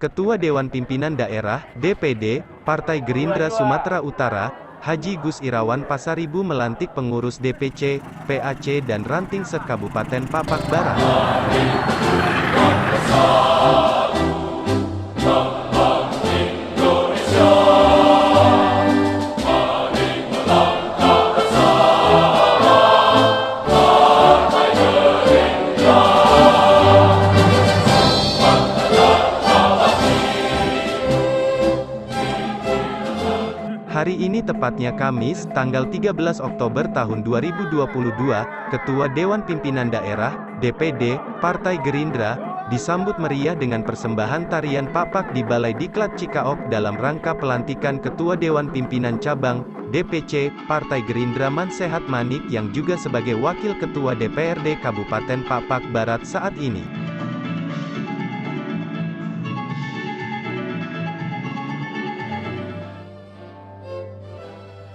Ketua Dewan Pimpinan Daerah, DPD, Partai Gerindra Sumatera Utara, Haji Gus Irawan Pasaribu melantik pengurus DPC, PAC dan Ranting se-Kabupaten Papak Barat. Hari ini tepatnya Kamis, tanggal 13 Oktober tahun 2022, Ketua Dewan Pimpinan Daerah, DPD, Partai Gerindra, disambut meriah dengan persembahan tarian Papak di Balai Diklat Cikaok dalam rangka pelantikan Ketua Dewan Pimpinan Cabang, DPC, Partai Gerindra Mansehat Manik yang juga sebagai Wakil Ketua DPRD Kabupaten Papak Barat saat ini.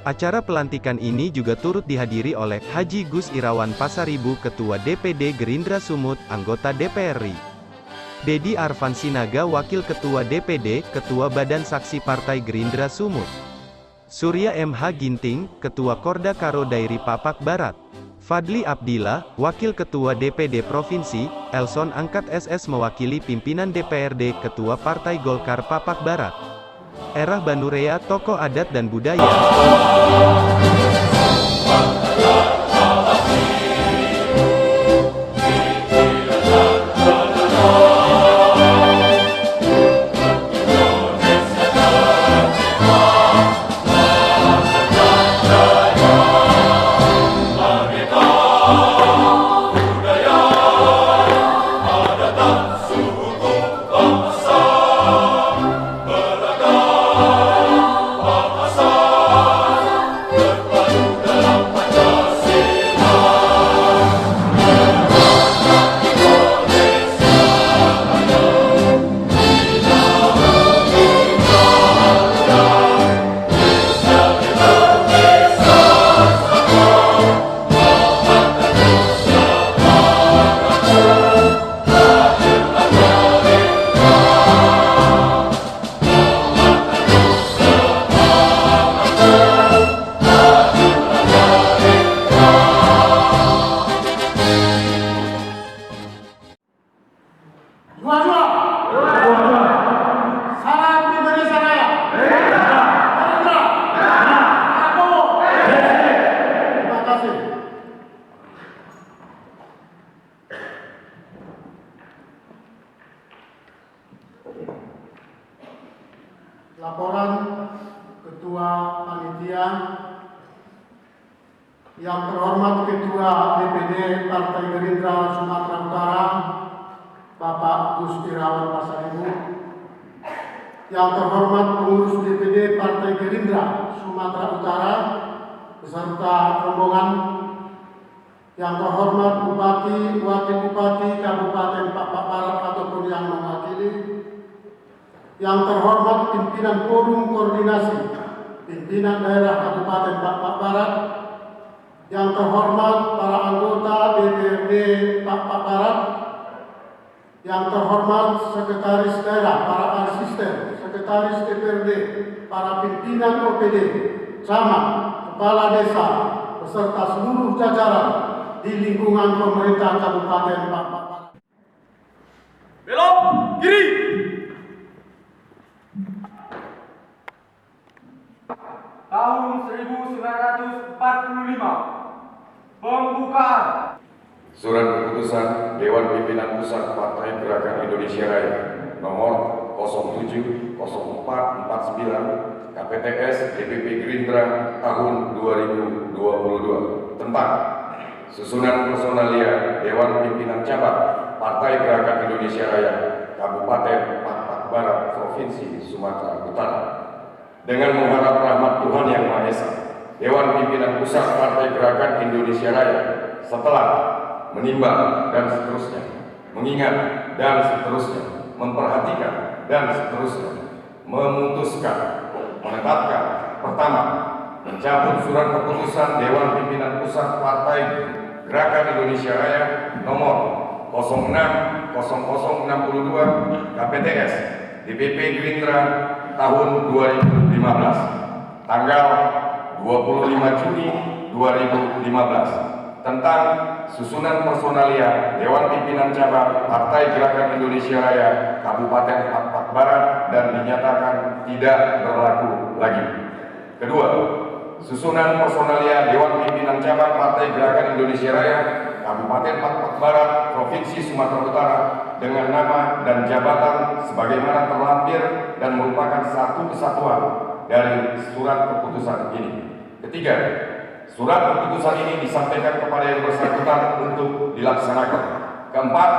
Acara pelantikan ini juga turut dihadiri oleh Haji Gus Irawan Pasaribu Ketua DPD Gerindra Sumut, anggota DPR RI. Dedi Arfan Sinaga Wakil Ketua DPD, Ketua Badan Saksi Partai Gerindra Sumut. Surya MH Ginting, Ketua Korda Karo Dairi Papak Barat. Fadli Abdillah, Wakil Ketua DPD Provinsi, Elson Angkat SS mewakili pimpinan DPRD Ketua Partai Golkar Papak Barat. Erah Banurea, tokoh adat dan budaya. Laporan Ketua Panitia yang terhormat Ketua DPD Partai Gerindra Sumatera Utara, Bapak Gus Irawan Pasaribu, yang terhormat pengurus DPD Partai Gerindra Sumatera Utara beserta rombongan, yang terhormat Bupati, Wakil Bupati Kabupaten Papak Barat ataupun yang mewakili, yang terhormat pimpinan Forum Koordinasi Pimpinan Daerah Kabupaten Papak Barat, yang terhormat para anggota DPRD Papak Barat, yang terhormat Sekretaris Daerah, para asisten, Sekretaris DPRD, para pimpinan OPD, camat, kepala desa, beserta seluruh jajaran di lingkungan pemerintah Kabupaten Papak Barat. Belok kiri. Tahun 1945 pembukaan. Surat Keputusan Dewan Pimpinan Pusat Partai Gerakan Indonesia Raya nomor 070449 KPTS DPP Gerindra tahun 2022 tentang susunan personalia Dewan Pimpinan Cabang Partai Gerakan Indonesia Raya Kabupaten Papak Barat Provinsi Sumatera Utara. Dengan mengharap rahmat Tuhan Yang Maha Esa, Dewan Pimpinan Pusat Partai Gerakan Indonesia Raya setelah menimbang dan seterusnya, mengingat dan seterusnya, memperhatikan dan seterusnya, memutuskan, menetapkan, pertama, mencabut surat keputusan Dewan Pimpinan Pusat Partai Gerakan Indonesia Raya nomor 060062 KPTS DPP Gerindra tahun 2015, tanggal 25 Juni 2015, tentang susunan personalia Dewan Pimpinan Cabang Partai Gerakan Indonesia Raya Kabupaten Pak Barat dan dinyatakan tidak berlaku lagi. Kedua, susunan personalia Dewan Pimpinan Cabang Partai Gerakan Indonesia Raya Kabupaten Pak Barat Provinsi Sumatera Utara dengan nama dan jabatan sebagaimana terlampir dan merupakan satu kesatuan dari surat keputusan ini. Ketiga, surat keputusan ini disampaikan kepada yang bersangkutan untuk dilaksanakan. Keempat,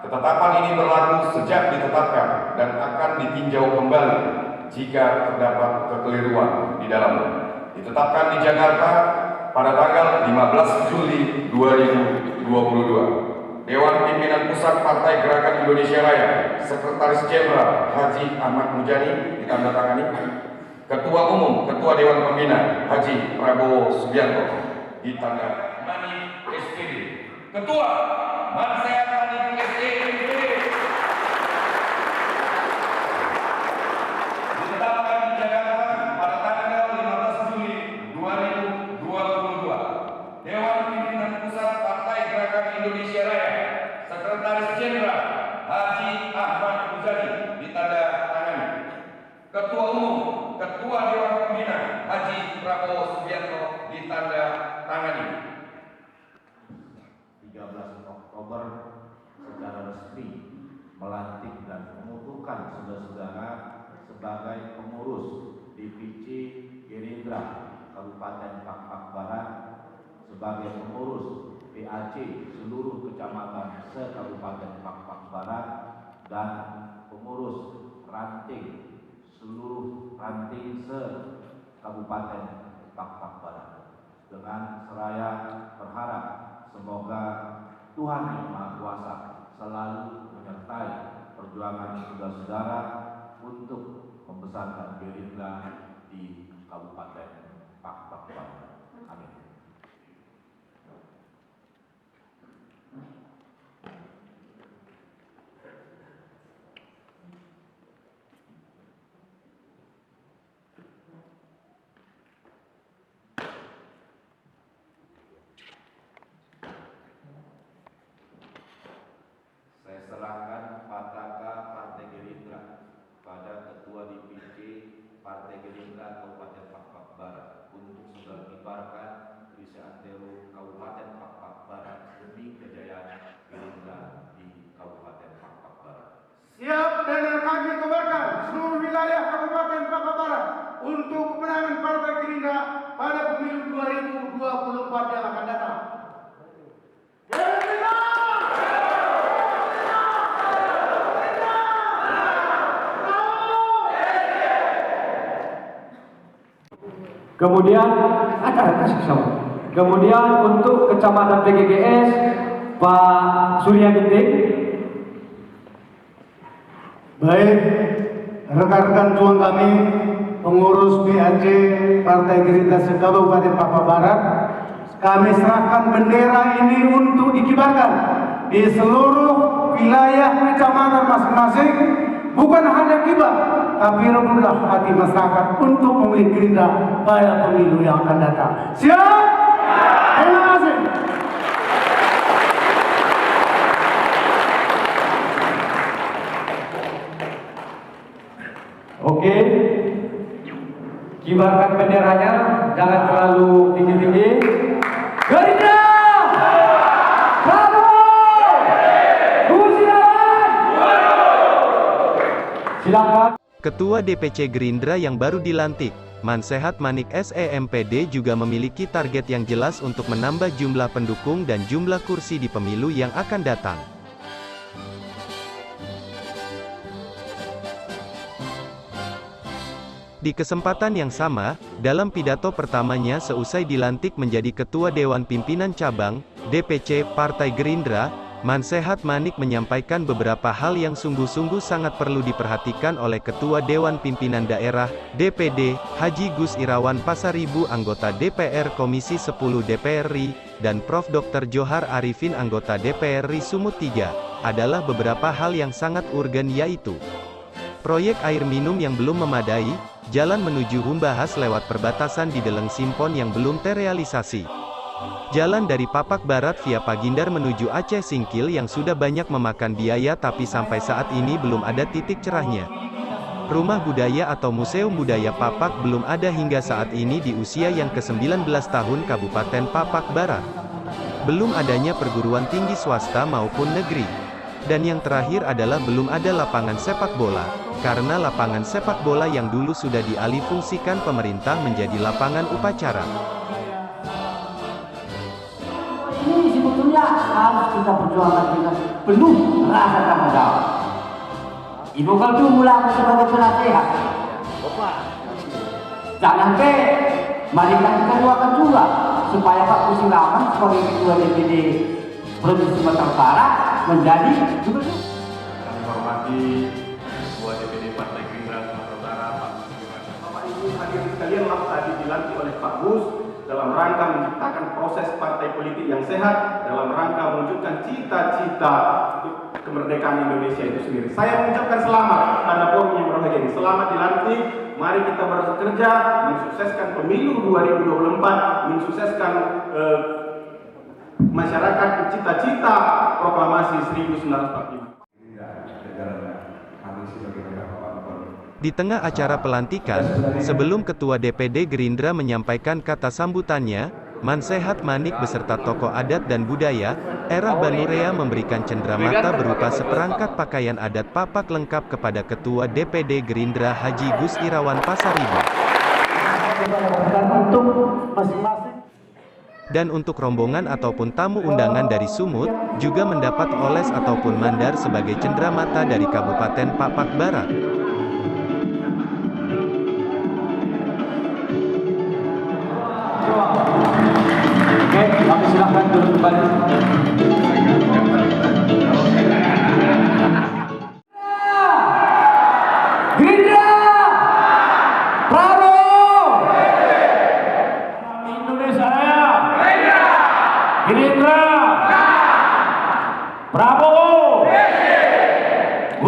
ketetapan ini berlaku sejak ditetapkan dan akan ditinjau kembali jika terdapat kekeliruan di dalamnya. Ditetapkan di Jakarta pada tanggal 15 Juli 2022. Dewan Pimpinan Pusat Partai Gerakan Indonesia Raya, Sekretaris Jenderal Haji Ahmad Mujani ditandatangani. Ketua Umum, Ketua Dewan Pembina Haji Prabowo Subianto ditandatangani SPD. Ketua Mansehat Manik SPD ditetapkan di Jakarta pada tanggal 15 Juli 2022. Dewan Pimpinan Pusat Partai Gerakan Indonesia Raya, Sekretaris Jenderal Haji Ahmad Mujani ditandatangani. Ketua Umum, Ketua Dewan Pembina Haji Prabowo Subianto ditandatangani. 13 Oktober secara resmi melantik dan mengukuhkan saudara-saudara sebagai pengurus DPC Gerindra Kabupaten Pak Barat, sebagai pengurus PAC seluruh kecamatan se-Kabupaten Pak Barat, dan pengurus ranting seluruh ranting se-Kabupaten Pak Barat. Dengan seraya berharap semoga Tuhan Yang Maha Kuasa selalu menyertai perjuangan saudara-saudara untuk membesarkan Gerindra di Kabupaten Pak Barat. Amin. Saya serahkan Pataka Partai Gerindra pada Ketua DPC Partai Gerindra Kabupaten Pak Barat untuk segera kibarkan Krisi Antero Kabupaten Pak Barat demi kejayaan Gerindra di Kabupaten Pak Barat. Siap dan akan dikobarkan seluruh wilayah Kabupaten Pak Barat untuk kemenangan Partai Gerindra pada pemilu 2024 yang akan datang. Kemudian Kemudian untuk Kecamatan PGGS Pak Surya Ginting. Baik, rekan-rekan juang kami, pengurus PAC Partai Gerindra se-Kabupaten Papua Barat, kami serahkan bendera ini untuk dikibarkan di seluruh wilayah kecamatan masing-masing, bukan hanya kibar, tapi rebutlah hati masyarakat untuk memilih Gerindra pada pemilu yang akan datang. Siap? Terima kasih. Oke, kibarkan benderanya, jangan terlalu tinggi-tinggi. Gerindra, Prabowo, Gus Irawan. Silakan. Ketua DPC Gerindra yang baru dilantik, Mansehat Manik SEMPD juga memiliki target yang jelas untuk menambah jumlah pendukung dan jumlah kursi di pemilu yang akan datang. Di kesempatan yang sama, dalam pidato pertamanya seusai dilantik menjadi Ketua Dewan Pimpinan Cabang, DPC, Partai Gerindra, Mansehat Manik menyampaikan beberapa hal yang sungguh-sungguh sangat perlu diperhatikan oleh Ketua Dewan Pimpinan Daerah, DPD, Haji Gus Irawan Pasaribu anggota DPR Komisi 10 DPR RI, dan Prof. Dr. Johar Arifin anggota DPR RI Sumut 3, adalah beberapa hal yang sangat urgen yaitu Proyek air minum yang belum memadai, jalan menuju Humbahas lewat perbatasan di Deleng Simpon yang belum terrealisasi. Jalan dari Papak Barat via Pagindar menuju Aceh Singkil yang sudah banyak memakan biaya tapi sampai saat ini belum ada titik cerahnya. Rumah Budaya atau Museum Budaya Papak belum ada hingga saat ini di usia yang ke-19 tahun Kabupaten Papak Barat. Belum adanya perguruan tinggi swasta maupun negeri. Dan yang terakhir adalah belum ada lapangan sepak bola, karena lapangan sepak bola yang dulu sudah dialihfungsikan pemerintah menjadi lapangan upacara. Ini sebetulnya harus kita perjuangkan dengan penuh rasa tanggung jawab. Ibu kalau mula aku sebagai penasehat. Jangan mari kita doakan juga supaya Pak Kusirawan sebagai ketua DPD Provinsi Sumatera Utara menjadi gubernur. Kami hormati Ketua DPD Partai Gerindra Sumatera Utara, Pak Kusirawan. Bapak Ibu hadirin sekalian, tadi dilantik oleh Pak Gus dalam rangka menciptakan proses partai politik yang sehat, dalam rangka mewujudkan cita-cita kemerdekaan Indonesia itu sendiri. Saya mengucapkan selamat pada forum yang berbahagia ini. Selamat dilantik. Mari kita bekerja mensukseskan pemilu 2024, mensukseskan masyarakat cita-cita proklamasi 1945. Di tengah acara pelantikan, sebelum Ketua DPD Gerindra menyampaikan kata sambutannya, Mansehat Manik beserta tokoh adat dan budaya, Erah Banurea memberikan cenderamata berupa seperangkat pakaian adat Papak lengkap kepada Ketua DPD Gerindra Haji Gus Irawan Pasaribu. Dan untuk rombongan ataupun tamu undangan dari Sumut, juga mendapat oles ataupun mandar sebagai cenderamata dari Kabupaten Papak Barat. Oke, kami silakan duduk kembali. Gerindra, Prabowo, Indonesia Raya. Gerindra. Prabowo.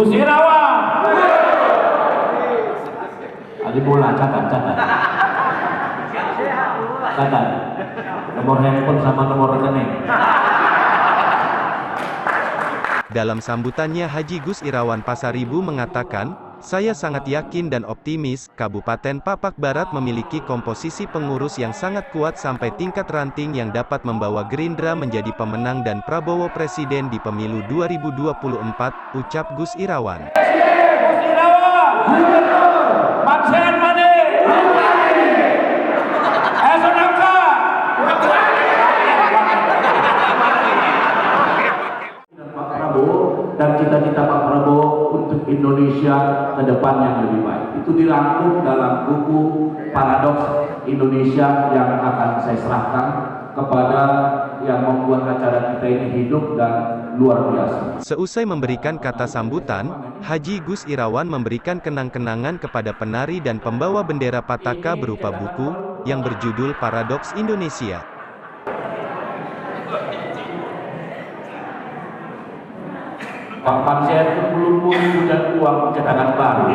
Gus Irawan. Ali bola, catat. Catat. Nomor handphone sama nomor rekening. Dalam sambutannya Haji Gus Irawan Pasaribu mengatakan, "Saya sangat yakin dan optimis, Kabupaten Papak Barat memiliki komposisi pengurus yang sangat kuat sampai tingkat ranting yang dapat membawa Gerindra menjadi pemenang dan Prabowo Presiden di pemilu 2024, ucap Gus Irawan. Gus Irawan. Mansehat Manik. Esonaka. Pak Prabowo dan cita-cita Pak Prabowo untuk Indonesia ke depan yang lebih baik. Itu dirangkum dalam buku Paradoks Indonesia yang akan saya serahkan kepada yang membuat acara kita ini hidup dan luar biasa. Seusai memberikan kata sambutan, Haji Gus Irawan memberikan kenang-kenangan kepada penari dan pembawa bendera Pataka berupa buku, yang berjudul Paradoks Indonesia. Pak Mansehat itu belum punya uang cetakan baru.